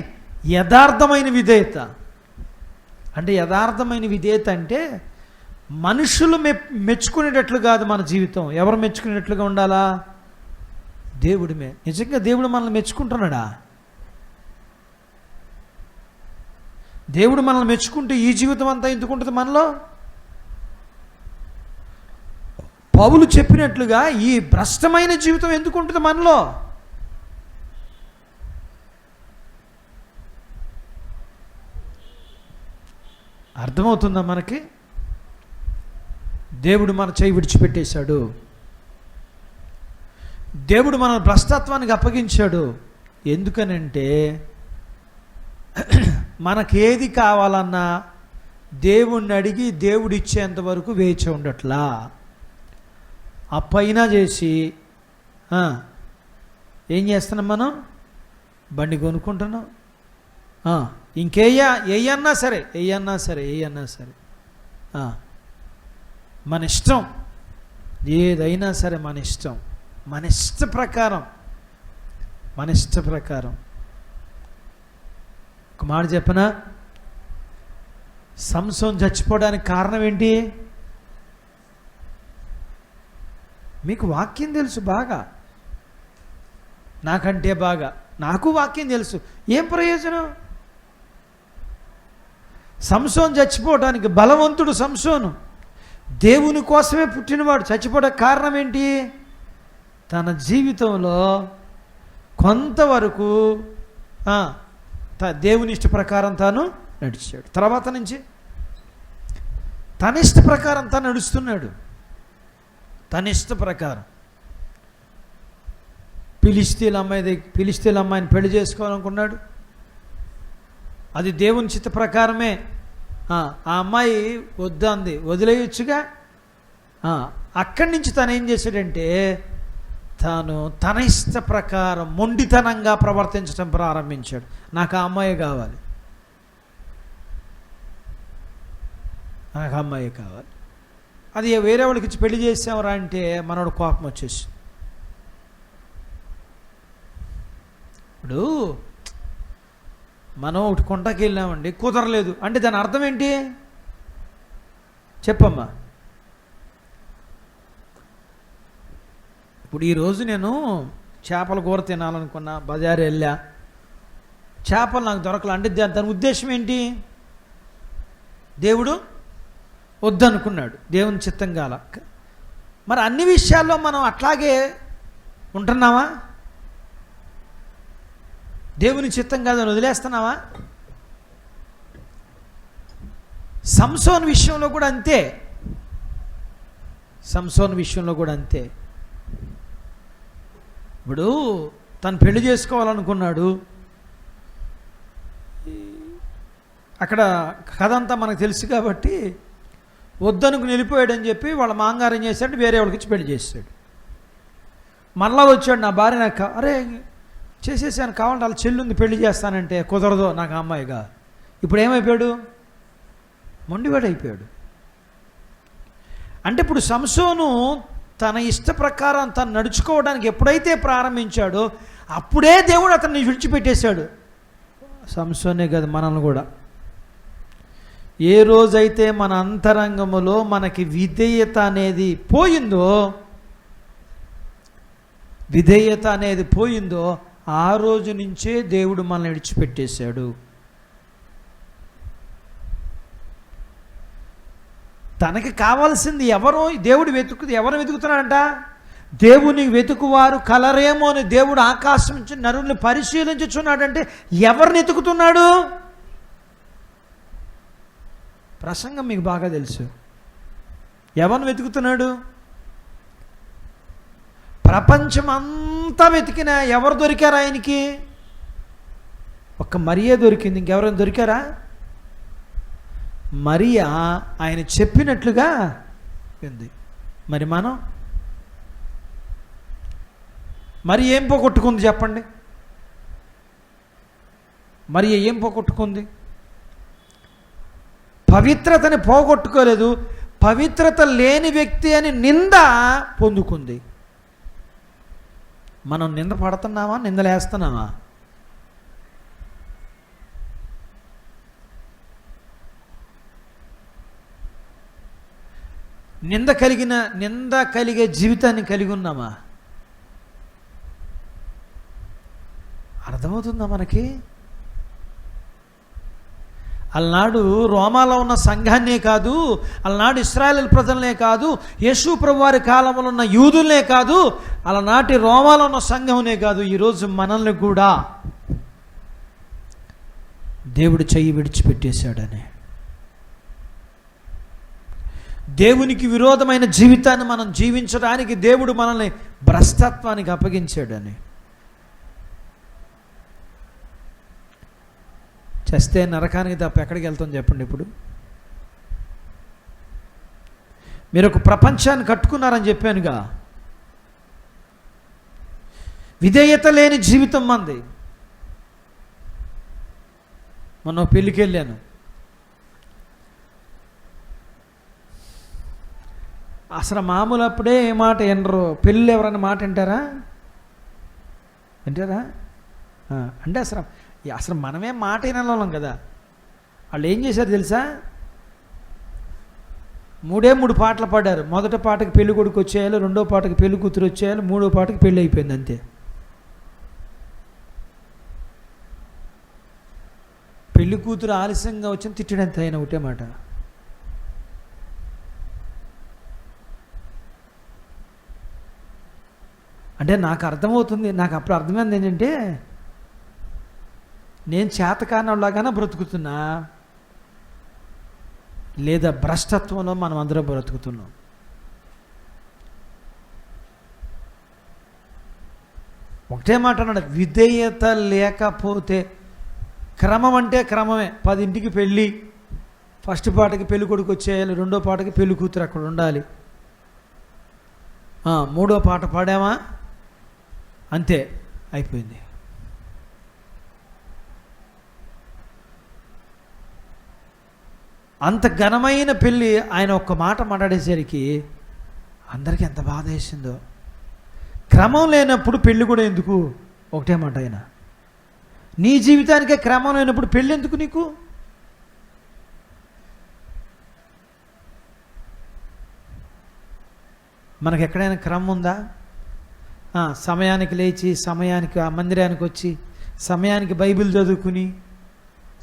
యథార్థమైన విధేయత. అంటే యథార్థమైన విధేయత అంటే మనుషులు మెచ్చుకునేటట్లు కాదు మన జీవితం. ఎవరు మెచ్చుకునేటట్లుగా ఉండాలా? దేవుడిమే. నిజంగా దేవుడు మనల్ని మెచ్చుకుంటున్నాడా? దేవుడు మనల్ని మెచ్చుకుంటే ఈ జీవితం అంతా ఎందుకుంటుంది మనలో? పౌలు చెప్పినట్లుగా ఈ భ్రష్టమైన జీవితం ఎందుకుంటుంది మనలో? అర్థమవుతుందా మనకి? దేవుడు మన చేయి విడిచిపెట్టేశాడు. దేవుడు మన భ్రష్టత్వానికి అప్పగించాడు. ఎందుకనంటే మనకేది కావాలన్నా దేవుణ్ణి అడిగి దేవుడు ఇచ్చేంత వరకు వేచి ఉండట్లా. అప్పైనా చేసి ఏం చేస్తున్నాం మనం? బండి కొనుక్కుంటున్నాం. ఏయన్నా సరే మన ఇష్టం, ఏదైనా సరే మన ఇష్టం, మన ఇష్ట ప్రకారం. ఒక మాట చెప్పనా? సంసోన్ చచ్చిపోవడానికి కారణం ఏంటి? మీకు వాక్యం తెలుసు బాగా, నాకంటే బాగా. నాకు వాక్యం తెలుసు. ఏం ప్రయోజనం? సంసోన్ చచ్చిపోవడానికి బలవంతుడు సంసోను, దేవుని కోసమే పుట్టినవాడు. చచ్చిపోవడానికి కారణం ఏంటి? తన జీవితంలో కొంతవరకు దేవుని ఇష్ట ప్రకారం తాను నడిచాడు. తర్వాత నుంచి తన ఇష్ట ప్రకారం తాను నడుస్తున్నాడు. తన ఇష్ట ప్రకారం ఫిలిష్తీయుల అమ్మాయిని పెళ్లి చేసుకోవాలనుకున్నాడు. అది దేవుని చిత్త ప్రకారమే. ఆ అమ్మాయి వద్దంది, వదిలేయొచ్చుగా. అక్కడి నుంచి తను ఏం చేశాడంటే తాను తన ఇష్ట ప్రకారం మొండితనంగా ప్రవర్తించడం ప్రారంభించాడు. నాకు ఆ అమ్మాయి కావాలి. నాకు అమ్మాయి కావాలి. అది వేరే వాళ్ళకి ఇచ్చి పెళ్లి చేసామరా అంటే మనోడు కోపం వచ్చేసి, ఇప్పుడు మనం ఒకటి కొండకి వెళ్ళామండి, కుదరలేదు అంటే దాని అర్థం ఏంటి చెప్పమ్మా? ఇప్పుడు ఈరోజు నేను చేపల కూర తినాలనుకున్నా, బజారు వెళ్ళా, చేపలు నాకు దొరకలే అంటే దాని ఉద్దేశం ఏంటి? దేవుడు వద్దనుకున్నాడు, దేవుని చిత్తం కాల. మరి అన్ని విషయాల్లో మనం అట్లాగే ఉంటున్నావా? దేవుని చిత్తం కాదని వదిలేస్తున్నావా? సంసోన్ విషయంలో కూడా అంతే. సంసోన్ విషయంలో కూడా అంతే. ఇప్పుడు తను పెళ్లి చేసుకోవాలనుకున్నాడు. అక్కడ కథ అంతా మనకు తెలుసు కాబట్టి వద్దనుకు నిలిపోయాడని చెప్పి వాళ్ళ మాంగారు ఏం చేశాడు, వేరే వాళ్ళకి ఇచ్చి పెళ్లి చేశాడు. మరలా వచ్చాడు, నా భార్య నాకు అరే చేసేసాను కావాలంటే వాళ్ళ చెల్లుంది పెళ్లి చేస్తానంటే కుదరదు నాకు అమ్మాయిగా. ఇప్పుడు ఏమైపోయాడు? మొండివాడు అయిపోయాడు. అంటే ఇప్పుడు సంసోను తన ఇష్ట ప్రకారం తను నడుచుకోవడానికి ఎప్పుడైతే ప్రారంభించాడో అప్పుడే దేవుడు అతన్ని విడిచిపెట్టేశాడు. సంసోనే కాదు, మనల్ని కూడా. ఏ రోజైతే మన అంతరంగములో మనకి విధేయత అనేది పోయిందో ఆ రోజు నుంచే దేవుడు మనల్ని విడిచిపెట్టేశాడు. తనకి కావాల్సింది ఎవరు? దేవుడు ఎవరు వెతుకుతున్నాడంట? దేవుని వెతుకువారు కలరేమో అని దేవుడు ఆకాశం నుంచి నరుల్ని పరిశీలించుచున్నాడంటే ఎవరిని వెతుకుతున్నాడు? ప్రసంగం మీకు బాగా తెలుసు. ఎవరిని వెతుకుతున్నాడు? ప్రపంచమంతా వెతికినా ఎవరు దొరికారు ఆయనకి? ఒక్క మరియే దొరికింది. ఇంకెవరైనా దొరికారా? మరియా ఆయన చెప్పినట్లుగా ఉంది. మరి మనం మరి ఏం పోగొట్టుకుంది చెప్పండి? మరి ఏం పోగొట్టుకుంది? పవిత్రతని పోగొట్టుకోలేదు, పవిత్రత లేని వ్యక్తి అని నింద పొందుకుంది. మనం నింద పడుతున్నామా, నిందలేస్తున్నామా? నింద కలిగే జీవితాన్ని కలిగి ఉన్నామా? అర్థమవుతుందా మనకి? అలనాడు రోమాలో ఉన్న సంఘాన్నే కాదు, అలనాడు ఇశ్రాయేలు ప్రజలనే కాదు, యేసు ప్రభు వారి కాలంలో ఉన్న యూదులనే కాదు, అలనాటి రోమాలో ఉన్న సంఘంనే కాదు, ఈరోజు మనల్ని కూడా దేవుడు చెయ్యి విడిచిపెట్టేశాడని, దేవునికి విరోధమైన జీవితాన్ని మనం జీవించడానికి దేవుడు మనల్ని భ్రష్టత్వానికి అప్పగించాడని. చేస్తే నరకానికి తప్ప ఎక్కడికి వెళ్తాం చెప్పండి? ఇప్పుడు మీరు ఒక ప్రపంచాన్ని కట్టుకున్నారని చెప్పానుగా. విధేయత లేని జీవితం మంది. మొన్న పెళ్ళికి వెళ్ళాను. అసలు మామూలు అప్పుడే ఏ మాట వినరు. పెళ్ళి ఎవరైనా మాట వింటారా? అంటే అసలు మనమే మాట వినాలం కదా. వాళ్ళు ఏం చేశారు తెలుసా? 3 పాటలు పాడారు. మొదటి పాటకి పెళ్లి కొడుకు వచ్చేయాలి, రెండో పాటకి పెళ్లి కూతురు వచ్చేయాలి, మూడో పాటకి పెళ్ళి అయిపోయింది అంతే. పెళ్లి కూతురు ఆలస్యంగా వచ్చిన తిట్టడంత అయినా ఒకటే మాట. అంటే నాకు అర్థమవుతుంది, నాకు అప్పుడు అర్థమైంది ఏంటంటే నేను చేతకానలాగానే బ్రతుకుతున్నా, లేదా భ్రష్టత్వంలో మనం అందరం బ్రతుకుతున్నాం. ఒకటే మాట అన్నాడు, విధేయత లేకపోతే క్రమం అంటే క్రమమే. 10ంటికి పెళ్ళి, ఫస్ట్ పాటకి పెళ్లి కొడుకు వచ్చేయాలి, రెండో పాటకి పెళ్లి కూతురు అక్కడ ఉండాలి, మూడో పాట పాడామా అంతే అయిపోయింది. అంత ఘనమైన పెళ్ళి ఆయన ఒక్క మాట మాట్లాడేసరికి అందరికీ ఎంత బాధ వేసిందో. క్రమం లేనప్పుడు పెళ్ళి కూడా ఎందుకు? ఒకటే మాట ఆయన, నీ జీవితానికే క్రమం లేనప్పుడు పెళ్ళి ఎందుకు నీకు? మనకు ఎక్కడైనా క్రమం ఉందా? సమయానికి లేచి, సమయానికి ఆ మందిరానికి వచ్చి, సమయానికి బైబిల్ చదువుకుని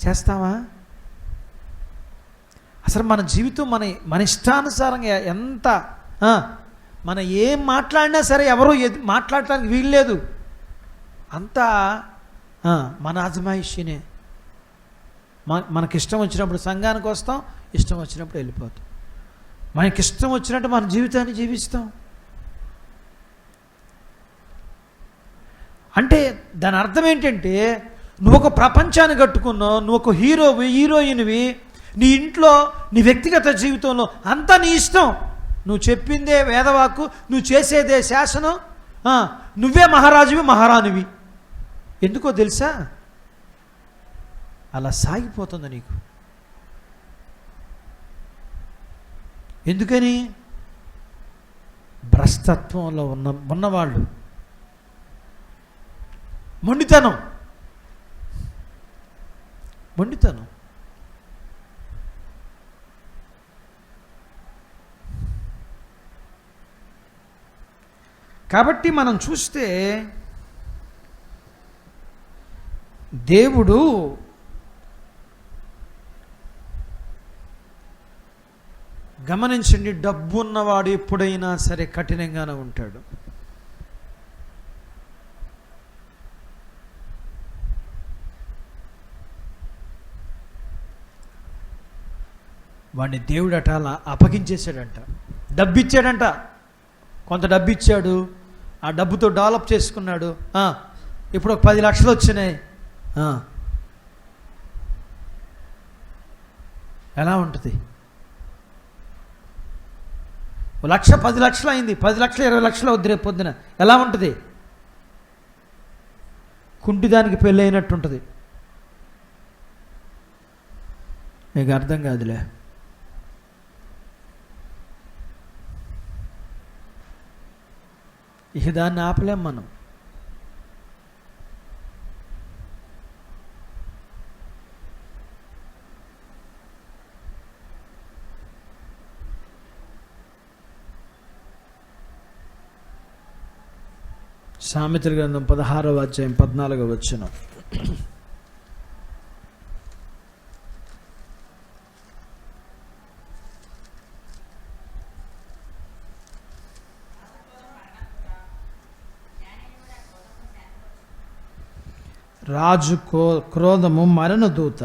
చేస్తావా? అసలు మన జీవితం మన ఇష్టానుసారంగా ఎంత మనం ఏం మాట్లాడినా సరే ఎవరో మాట్లాడటానికి వీల్లేదు, అంతా మన అజమాయిషీనే. మనకి ఇష్టం వచ్చినప్పుడు సంఘానికి వస్తాం, ఇష్టం వచ్చినప్పుడు వెళ్ళిపోతాం. మనకి ఇష్టం వచ్చినట్టు మన జీవితాన్ని జీవిస్తాం. అంటే దాని అర్థం ఏంటంటే, నువ్వు ఒక ప్రపంచాన్ని కట్టుకున్నావు, నువ్వు ఒక హీరోయిన్వి, నీ ఇంట్లో నీ వ్యక్తిగత జీవితంలో అంతా నీ ఇష్టం. నువ్వు చెప్పిందే వేదవాక్కు, నువ్వు చేసేదే శాసనం, నువ్వే మహారాజువి మహారాణివి. ఎందుకో తెలుసా? అలా సాగిపోతుంది నీకు. ఎందుకని? భ్రష్టత్వంలో ఉన్నవాళ్ళు, మొండితనం. కాబట్టి మనం చూస్తే దేవుడు గమనించండి, డబ్బు ఉన్నవాడు ఎప్పుడైనా సరే కఠినంగానే ఉంటాడు. వాడిని దేవుడు అలా అప్పగించేశాడంట. డబ్బు ఇచ్చాడంట, కొంత డబ్బు ఇచ్చాడు, ఆ డబ్బుతో డెవలప్ చేసుకున్నాడు. ఇప్పుడు ఒక 10 లక్షలు వచ్చినాయి. ఎలా ఉంటుంది? 1 లక్ష 10 లక్షలు అయింది, 10 లక్షలు 20 లక్షలు వద్దు రేపు పొద్దున. ఎలా ఉంటుంది? కుంటిదానికి పెళ్ళి అయినట్టు ఉంటుంది. మీకు అర్థం కాదులే. ఇక దాన్ని ఆపలేం మనం. సామెతల గ్రంథం 16వ అధ్యాయం 14వ వచనం. రాజు క్రోధము మరణదూత,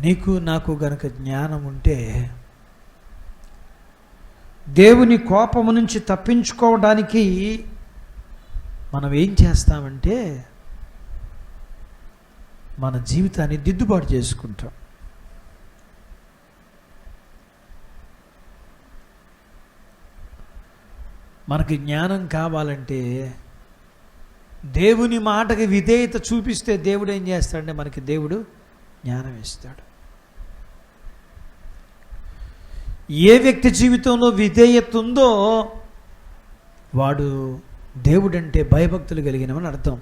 నీకు నాకు గనక జ్ఞానం ఉంటే దేవుని కోపము నుంచి తప్పించుకోవడానికి మనం ఏం చేస్తామంటే మన జీవితాన్ని దిద్దుబాటు చేసుకుంటాం. మనకి జ్ఞానం కావాలంటే దేవుని మాటకి విధేయత చూపిస్తే దేవుడు ఏం చేస్తాడంటే మనకి దేవుడు జ్ఞానం ఇస్తాడు. ఏ వ్యక్తి జీవితంలో విధేయత ఉందో వాడు దేవుడంటే భయభక్తులు కలిగినవని అర్థం.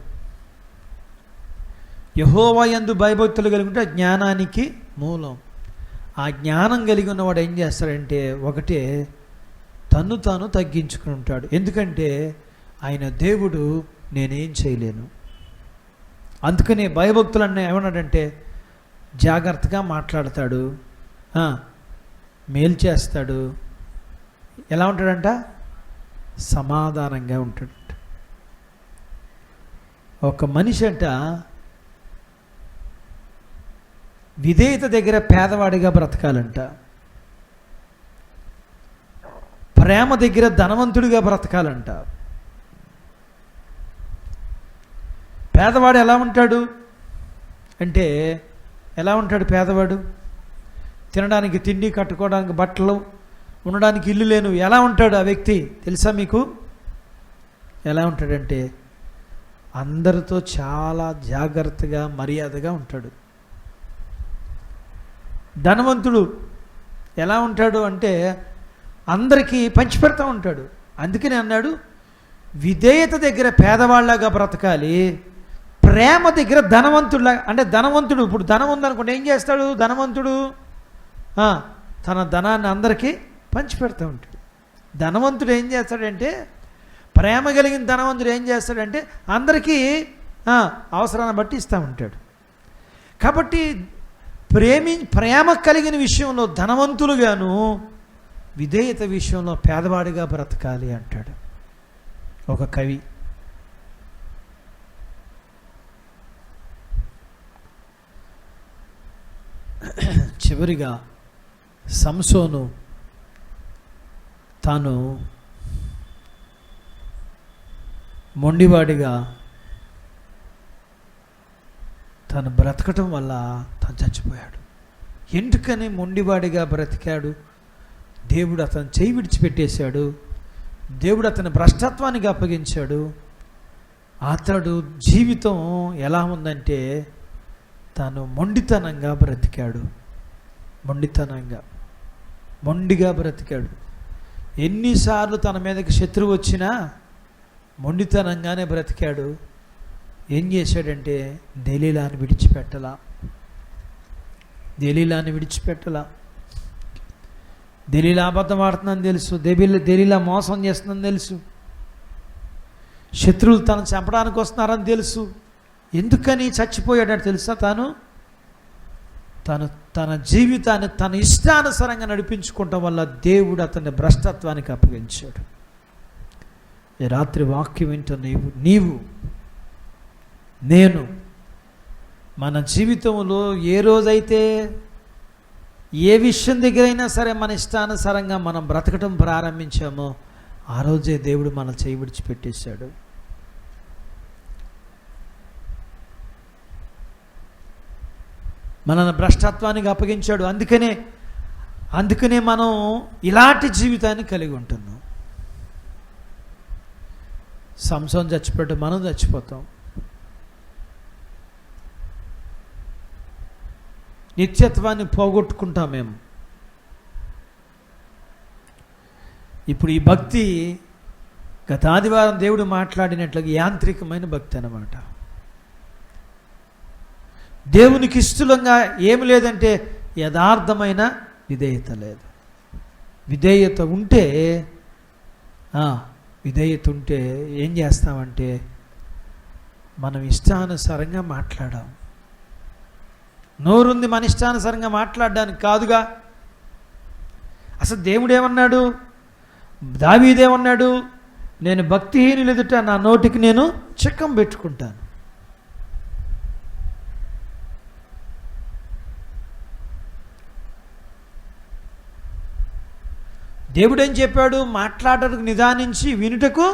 యెహోవా యందు భయభక్తులు కలిగి ఉంటే జ్ఞానానికి మూలం. ఆ జ్ఞానం కలిగి ఉన్నవాడు ఏం చేస్తాడంటే ఒకటే, తన్ను తాను తగ్గించుకుని ఉంటాడు. ఎందుకంటే ఆయన దేవుడు, నేనేం చేయలేను. అందుకనే భయభక్తులు అన్న ఏమన్నాడంటే జాగ్రత్తగా మాట్లాడతాడు, మేలు చేస్తాడు. ఎలా ఉంటాడంట? సమాధానంగా ఉంటాడంట. ఒక మనిషి అంట విధేయత దగ్గర పేదవాడిగా బ్రతకాలంట, ప్రేమ దగ్గర ధనవంతుడిగా బ్రతకాలంట. పేదవాడు ఎలా ఉంటాడు అంటే, ఎలా ఉంటాడు పేదవాడు? తినడానికి తిండి, కట్టుకోవడానికి బట్టలు, ఉండడానికి ఇల్లు లేను ఎలా ఉంటాడు ఆ వ్యక్తి తెలుసా మీకు? ఎలా ఉంటాడంటే అందరితో చాలా జాగ్రత్తగా మర్యాదగా ఉంటాడు. ధనవంతుడు ఎలా ఉంటాడు అంటే అందరికీ పంచిపెడతా ఉంటాడు. అందుకని అన్నాడు, విధేయత దగ్గర పేదవాళ్ళగా బ్రతకాలి, ప్రేమ దగ్గర ధనవంతుడిలా. అంటే ధనవంతుడు, ఇప్పుడు ధనం ఉందనుకోండి, ఏం చేస్తాడు ధనవంతుడు? తన ధనాన్ని అందరికీ పంచిపెడతా ఉంటాడు. ధనవంతుడు ఏం చేస్తాడంటే, ప్రేమ కలిగిన ధనవంతుడు ఏం చేస్తాడంటే అందరికీ అవసరాన్ని బట్టి ఇస్తూ ఉంటాడు. కాబట్టి ప్రేమ కలిగిన విషయంలో ధనవంతులుగాను, విధేయత విషయంలో పేదవాడిగా బ్రతకాలి అంటాడు ఒక కవి. చివరిగా సంసోను తాను మొండివాడిగా తను బ్రతకటం వల్ల తను చచ్చిపోయాడు. ఎందుకని మొండివాడిగా బ్రతికాడు? దేవుడు అతను చేయి విడిచిపెట్టేశాడు. దేవుడు అతని భ్రష్టత్వానికి అప్పగించాడు. అతడు జీవితం ఎలా ఉందంటే తాను మొండితనంగా బ్రతికాడు. మొండిగా బ్రతికాడు. ఎన్నిసార్లు తన మీదకి శత్రువు వచ్చినా మొండితనంగానే బ్రతికాడు. ఏం చేశాడంటే దెలీలాని విడిచిపెట్టలా. దెలీలా అబద్ధం ఆడుతుందని తెలుసు, దెలీలా మోసం చేస్తుందని తెలుసు, శత్రువులు తను చంపడానికి వస్తున్నారని తెలుసు. ఎందుకని చచ్చిపోయాడని తెలుసా? తన జీవితాన్ని తన ఇష్టానుసారంగా నడిపించుకోవటం వల్ల దేవుడు అతన్ని భ్రష్టత్వానికి అప్పగించాడు. ఈ రాత్రి వాక్యం వింటున్న నీవు నేను మన జీవితంలో ఏ రోజైతే ఏ విషయం దగ్గరైనా సరే మన ఇష్టానుసారంగా మనం బ్రతకటం ప్రారంభించామో ఆ రోజే దేవుడు మన చేయి విడిచిపెట్టేశాడు. మనల్ని భ్రష్టత్వానికి అప్పగించాడు. అందుకనే మనం ఇలాంటి జీవితాన్ని కలిగి ఉంటున్నాం. సంసోను చచ్చిపోతే మనం చచ్చిపోతాం. నిత్యత్వాన్ని పోగొట్టుకుంటాం మేము. ఇప్పుడు ఈ భక్తి గత ఆదివారం దేవుడు మాట్లాడినట్లుగా యాంత్రికమైన భక్తి అన్నమాట. దేవునికి ఇష్టంగా ఏమి లేదంటే యథార్థమైన విధేయత లేదు. విధేయత ఉంటే ఏం చేస్తామంటే మనం ఇష్టానుసారంగా మాట్లాడాం. నోరుంది మన ఇష్టానుసారంగా మాట్లాడడానికి కాదుగా. అసలు దేవుడు ఏమన్నాడు? దావీదేమన్నాడు? నేను భక్తిహీనులు ఎదుట నా నోటికి నేను చిక్కం పెట్టుకుంటాను. దేవుడు ఏం చెప్పాడు? మాట్లాడటకు నిదానించి వినుటకు.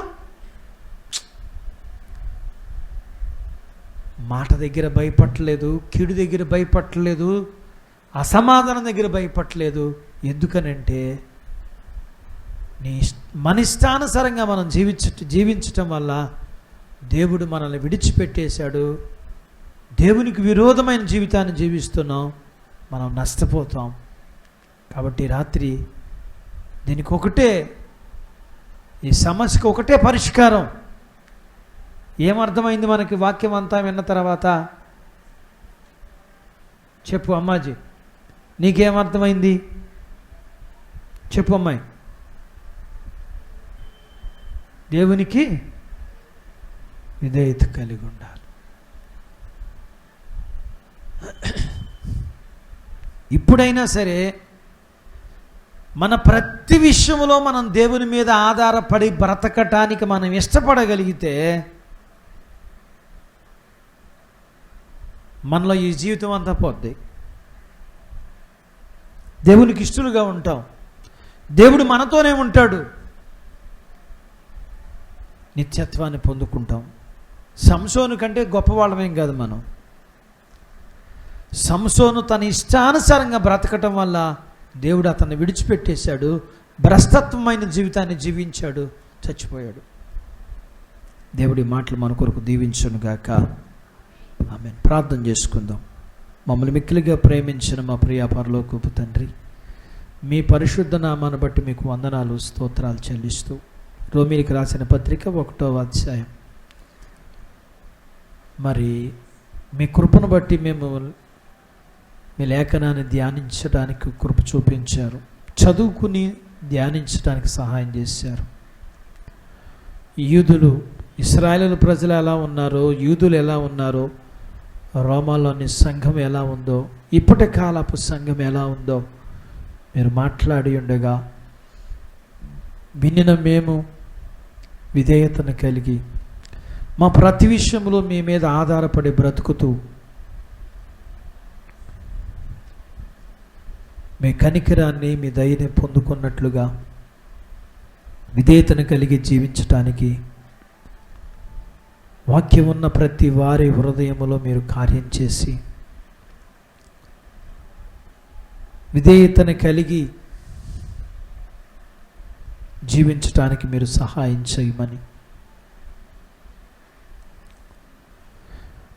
మాట దగ్గర భయపడలేదు, కీడు దగ్గర భయపడలేదు, అసమాధానం దగ్గర భయపడలేదు. ఎందుకనంటే మన ఇష్టానుసారంగా మనం జీవించటం వల్ల దేవుడు మనల్ని విడిచిపెట్టేశాడు. దేవునికి విరోధమైన జీవితాన్ని జీవిస్తున్నాం, మనం నష్టపోతాం. కాబట్టి రాత్రి దీనికి ఈ సమస్యకు ఒకటే పరిష్కారం. ఏమర్థమైంది మనకి వాక్యం అంతా విన్న తర్వాత? చెప్పు అమ్మాజీ, నీకేమర్థమైంది? చెప్పు అమ్మాయి. దేవునికి విధేయత కలిగి ఉండాలి. ఇప్పుడైనా సరే మన ప్రతి విషయంలో మనం దేవుని మీద ఆధారపడి బ్రతకటానికి మనం ఇష్టపడగలిగితే మనలో ఈ జీవితం అంతా పోద్ది. దేవునికి ఇష్టలుగా ఉంటాం, దేవుడు మనతోనే ఉంటాడు, నిత్యత్వాన్ని పొందుకుంటాం. సంసోను కంటే గొప్పవాళ్ళమేం కాదు మనం. సంసోను తన ఇష్టానుసారంగా బ్రతకటం వల్ల దేవుడు అతన్ని విడిచిపెట్టేశాడు. భ్రష్టత్వమైన జీవితాన్ని జీవించాడు, చచ్చిపోయాడు. దేవుడి మాటలు మన కొరకు దీవించును గాక. ఆమేన్. ప్రార్థన చేసుకుందాం. మమ్మల్ని మిక్కిలిగా ప్రేమించిన మా ప్రియ పరలోకపు తండ్రి, మీ పరిశుద్ధ నామాన్ని బట్టి మీకు వందనాలు, స్తోత్రాలు చెల్లిస్తూ రోమీయులకు రాసిన పత్రిక 1వ అధ్యాయం, మరి మీ కృపను బట్టి మేము మీ లేఖనాన్ని ధ్యానించడానికి కృప చూపించారు, చదువుకుని ధ్యానించడానికి సహాయం చేశారు. యూదులు, ఇశ్రాయేలు ప్రజలు ఎలా ఉన్నారో, యూదులు ఎలా ఉన్నారో, రోమాలోని సంఘం ఎలా ఉందో, ఇప్పటి కాలపు సంఘం ఎలా ఉందో మీరు మాట్లాడి ఉండగా వినిన మేము విధేయతను కలిగి మా ప్రతి విషయంలో మీ మీద ఆధారపడి బ్రతుకుతూ మీ కనికరాన్ని, మీ దయని పొందుకున్నట్లుగా విధేయతను కలిగి జీవించటానికి వాక్యం ఉన్న ప్రతి వారి హృదయములో మీరు కార్యం చేసి విధేయతను కలిగి జీవించటానికి మీరు సహాయం చేయమని,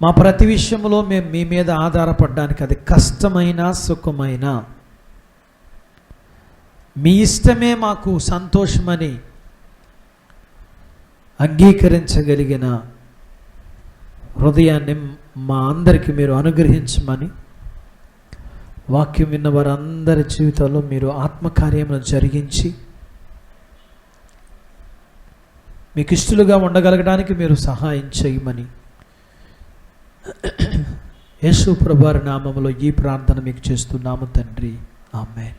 మా ప్రతి విషయంలో మేము మీ మీద ఆధారపడడానికి, అది కష్టమైన సుఖమైన మీ ఇష్టమే మాకు సంతోషమని అంగీకరించగలిగిన హృదయాన్ని మా అందరికీ మీరు అనుగ్రహించమని, వాక్యం విన్న వారందరి జీవితాల్లో మీరు ఆత్మకార్యమును జరిగించి మీకు ఇష్టలుగా ఉండగలగడానికి మీరు సహాయం చేయమని యేసు ప్రభువారి నామములో ఈ ప్రార్థన మీకు చేస్తున్నాము తండ్రి. ఆమేన్.